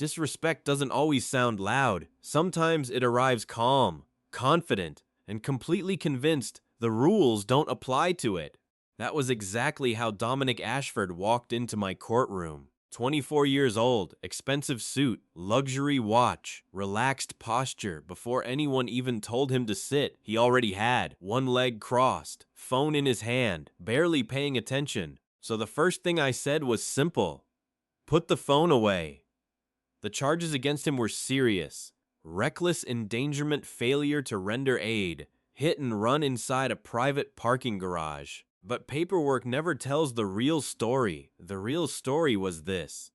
Disrespect doesn't always sound loud. Sometimes it arrives calm, confident, and completely convinced the rules don't apply to it. That was exactly how Dominic Ashford walked into my courtroom. 24 years old, expensive suit, luxury watch, relaxed posture. Before anyone even told him to sit, he already had one leg crossed, phone in his hand, barely paying attention. So the first thing I said was simple: put the phone away. The charges against him were serious: reckless endangerment, failure to render aid, hit and run inside a private parking garage. But paperwork never tells the real story. The real story was this: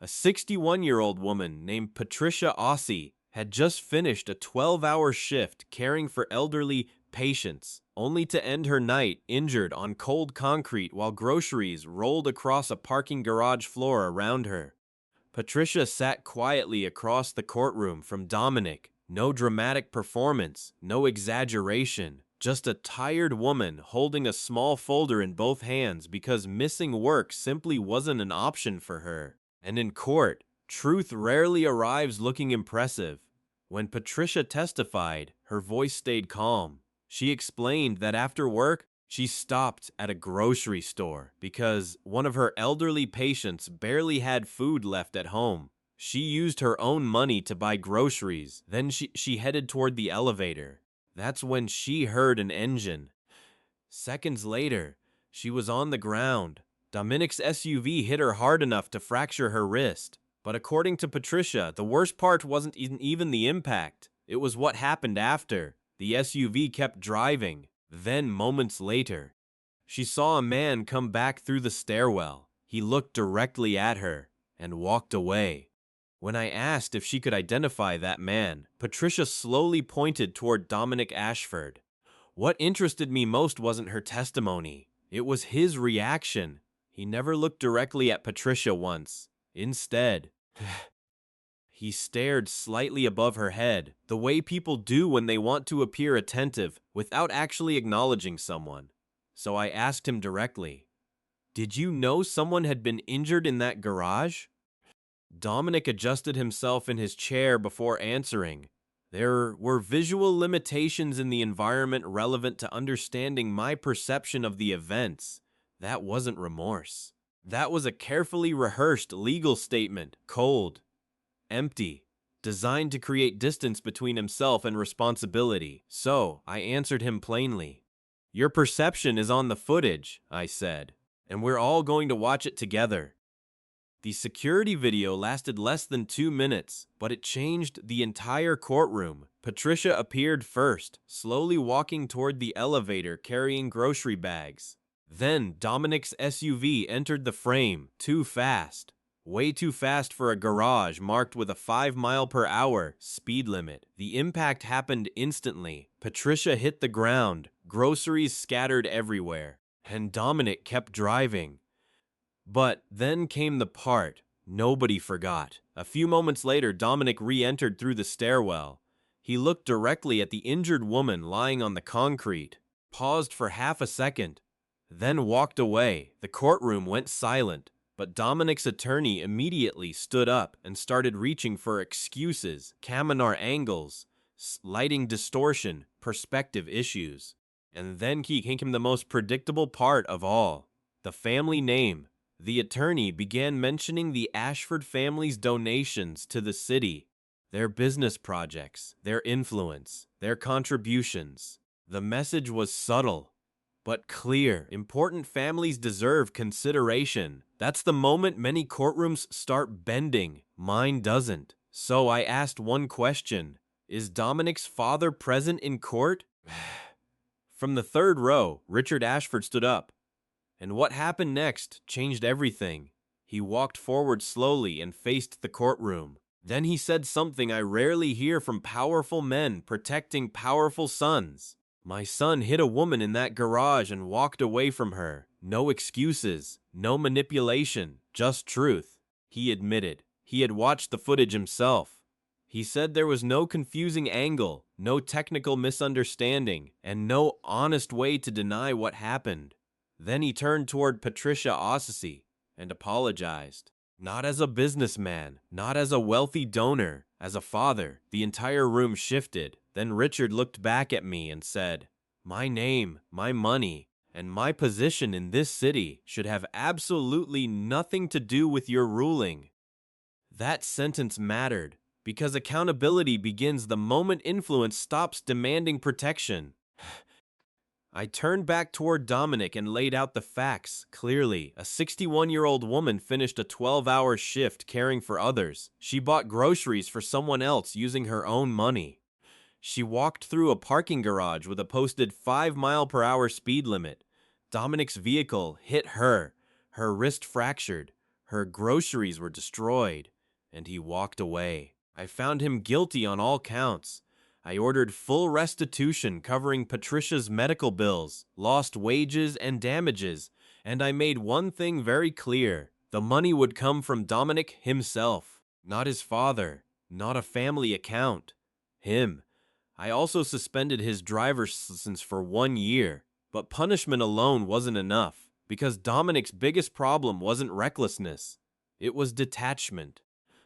a 61-year-old woman named Patricia Ossie had just finished a 12-hour shift caring for elderly patients, only to end her night injured on cold concrete while groceries rolled across a parking garage floor around her. Patricia sat quietly across the courtroom from Dominic. No dramatic performance, no exaggeration. Just a tired woman holding a small folder in both hands because missing work simply wasn't an option for her. And in court, truth rarely arrives looking impressive. When Patricia testified, her voice stayed calm. She explained that after work, she stopped at a grocery store because one of her elderly patients barely had food left at home. She used her own money to buy groceries. Then she headed toward the elevator. That's when she heard an engine. Seconds later, she was on the ground. Dominic's SUV hit her hard enough to fracture her wrist. But according to Patricia, the worst part wasn't even the impact. It was what happened after. The SUV kept driving. Then, moments later, she saw a man come back through the stairwell. He looked directly at her and walked away. When I asked if she could identify that man, Patricia slowly pointed toward Dominic Ashford. What interested me most wasn't her testimony. It was his reaction. He never looked directly at Patricia once. Instead, he stared slightly above her head, the way people do when they want to appear attentive without actually acknowledging someone. So I asked him directly, "Did you know someone had been injured in that garage?" Dominic adjusted himself in his chair before answering. There were visual limitations in the environment relevant to understanding my perception of the events. That wasn't remorse. That was a carefully rehearsed legal statement, cold, empty, designed to create distance between himself and responsibility. So I answered him plainly. "Your perception is on the footage," I said, "and we're all going to watch it together." The security video lasted less than 2 minutes, but it changed the entire courtroom. Patricia appeared first, slowly walking toward the elevator carrying grocery bags. Then Dominic's SUV entered the frame, too fast. Way too fast for a garage marked with a 5-mile-per-hour speed limit. The impact happened instantly. Patricia hit the ground, groceries scattered everywhere, and Dominic kept driving. But then came the part nobody forgot. A few moments later, Dominic re-entered through the stairwell. He looked directly at the injured woman lying on the concrete, paused for half a second, then walked away. The courtroom went silent, but Dominic's attorney immediately stood up and started reaching for excuses, camera angles, lighting distortion, perspective issues. And then came the most predictable part of all, the family name. The attorney began mentioning the Ashford family's donations to the city, their business projects, their influence, their contributions. The message was subtle, but clear. Important families deserve consideration. That's the moment many courtrooms start bending. Mine doesn't. So I asked one question. Is Dominic's father present in court? From the third row, Richard Ashford stood up. And what happened next changed everything. He walked forward slowly and faced the courtroom. Then he said something I rarely hear from powerful men protecting powerful sons. "My son hit a woman in that garage and walked away from her. No excuses, no manipulation, just truth." He admitted. He had watched the footage himself. He said there was no confusing angle, no technical misunderstanding, and no honest way to deny what happened. Then he turned toward Patricia Ossie and apologized. Not as a businessman, not as a wealthy donor, as a father. The entire room shifted. Then Richard looked back at me and said, "My name, my money, and my position in this city should have absolutely nothing to do with your ruling." That sentence mattered, because accountability begins the moment influence stops demanding protection. I turned back toward Dominic and laid out the facts clearly. A 61-year-old woman finished a 12-hour shift caring for others. She bought groceries for someone else using her own money. She walked through a parking garage with a posted 5-mile-per-hour speed limit. Dominic's vehicle hit her. Her wrist fractured. Her groceries were destroyed. And he walked away. I found him guilty on all counts. I ordered full restitution covering Patricia's medical bills, lost wages, and damages, and I made one thing very clear. The money would come from Dominic himself, not his father, not a family account. Him. I also suspended his driver's license for 1 year, but punishment alone wasn't enough, because Dominic's biggest problem wasn't recklessness. It was detachment.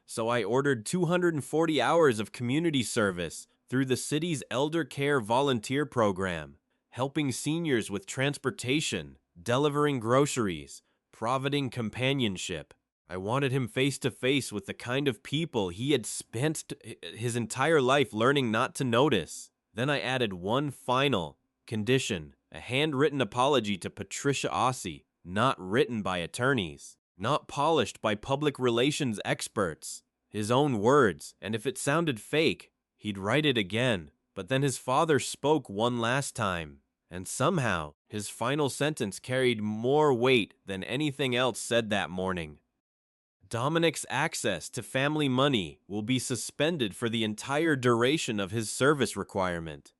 So I ordered 240 hours of community service through the city's elder care volunteer program, helping seniors with transportation, delivering groceries, providing companionship. I wanted him face to face with the kind of people he had spent his entire life learning not to notice. Then I added one final condition, a handwritten apology to Patricia Ossie, not written by attorneys, not polished by public relations experts. His own words, and if it sounded fake, he'd write it again. But then his father spoke one last time, and somehow his final sentence carried more weight than anything else said that morning. Dominic's access to family money will be suspended for the entire duration of his service requirement.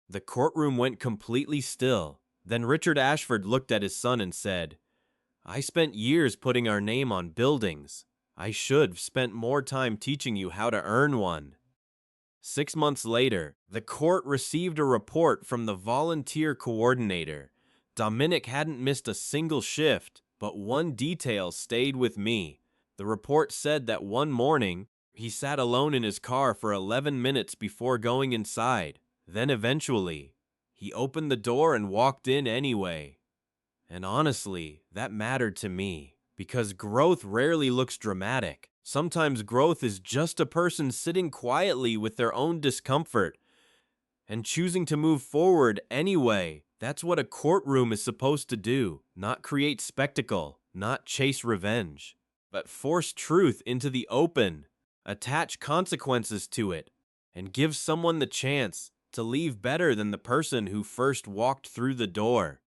The courtroom went completely still. Then Richard Ashford looked at his son and said, "I spent years putting our name on buildings. I should have spent more time teaching you how to earn one." 6 months later, the court received a report from the volunteer coordinator. Dominic hadn't missed a single shift, but one detail stayed with me. The report said that one morning, he sat alone in his car for 11 minutes before going inside. Then eventually, he opened the door and walked in anyway. And honestly, that mattered to me, because growth rarely looks dramatic. Sometimes growth is just a person sitting quietly with their own discomfort and choosing to move forward anyway. That's what a courtroom is supposed to do, not create spectacle, not chase revenge, but force truth into the open, attach consequences to it, and give someone the chance to leave better than the person who first walked through the door.